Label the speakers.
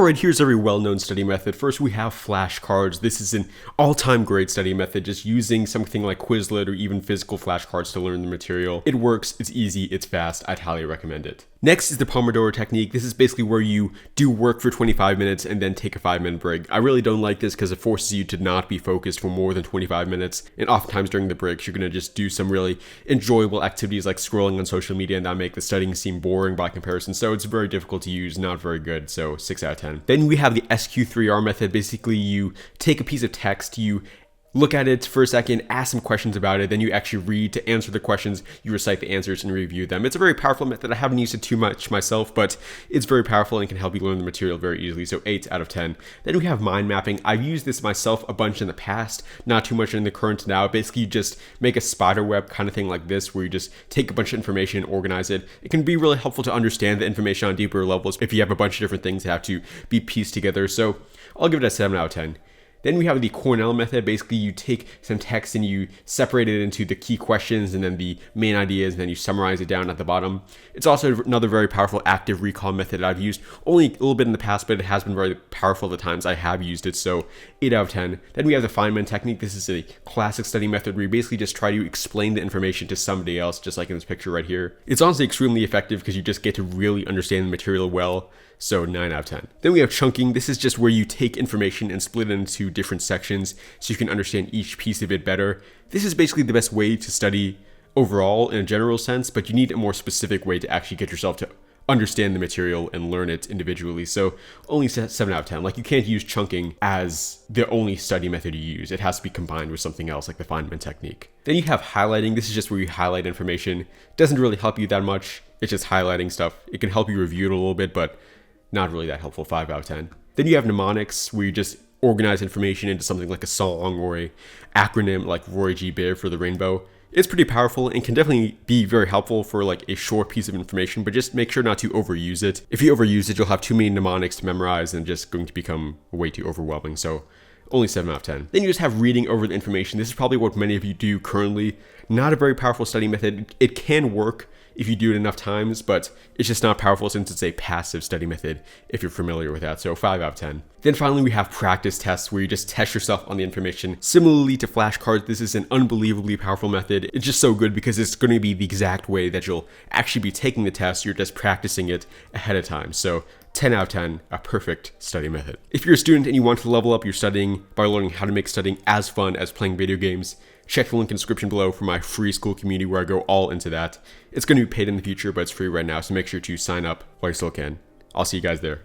Speaker 1: Alright, here's a very well-known study method. First, we have flashcards. This is an all-time great study method, just using something like Quizlet or even physical flashcards to learn the material. It works, it's easy, it's fast, I'd highly recommend it. Next is the Pomodora technique. This is basically where you do work for 25 minutes and then take a 5-minute break. I really don't like this because it forces you to not be focused for more than 25 minutes. And oftentimes during the breaks, you're going to just do some really enjoyable activities like scrolling on social media, and that make the studying seem boring by comparison. So it's very difficult to use, not very good. So 6 out of 10. Then we have the SQ3R method. Basically, you take a piece of text, you look at it for a second, ask some questions about it, then you actually read to answer the questions, you recite the answers and review them. It's a very powerful method. I haven't used it too much myself, but it's very powerful and can help you learn the material very easily, so 8 out of 10. Then we have mind mapping. I've used this myself a bunch in the past, not too much in the current now. Basically, you just make a spider web kind of thing like this, where you just take a bunch of information and organize it. It can be really helpful to understand the information on deeper levels if you have a bunch of different things that have to be pieced together, so I'll give it a 7 out of 10. Then we have the Cornell Method. Basically, you take some text and you separate it into the key questions and then the main ideas, and then you summarize it down at the bottom. It's also another very powerful active recall method I've used only a little bit in the past, but it has been very powerful the times I have used it, so 8 out of 10. Then we have the Finean technique. This is a classic study method where you basically just try to explain the information to somebody else, just like in this picture right here. It's honestly extremely effective because you just get to really understand the material well. So 9 out of 10. Then we have chunking. This is just where you take information and split it into different sections so you can understand each piece of it better. This is basically the best way to study overall in a general sense, but you need a more specific way to actually get yourself to understand the material and learn it individually. So only 7 out of 10. Like, you can't use chunking as the only study method you use. It has to be combined with something else like the Finean technique. Then you have highlighting. This is just where you highlight information. It doesn't really help you that much. It's just highlighting stuff. It can help you review it a little bit, but not really that helpful. 5 out of 10. Then you have mnemonics, where you just organize information into something like a song or a acronym like Roy G. Biv for the rainbow. It's pretty powerful and can definitely be very helpful for like a short piece of information, but just make sure not to overuse it. If you overuse it, you'll have too many mnemonics to memorize and just going to become way too overwhelming. So only 7 out of 10. Then you just have reading over the information. This is probably what many of you do currently. Not a very powerful study method. It can work if you do it enough times, but it's just not powerful since it's a passive study method if you're familiar with that, so 5 out of 10. Then finally, we have practice tests, where you just test yourself on the information. Similarly to flashcards, this is an unbelievably powerful method. It's just so good because it's going to be the exact way that you'll actually be taking the test. You're just practicing it ahead of time, so 10 out of 10, a perfect study method. If you're a student and you want to level up your studying by learning how to make studying as fun as playing video games, check the link in the description below for my free school community where I go all into that. It's going to be paid in the future, but it's free right now, so make sure to sign up while you still can. I'll see you guys there.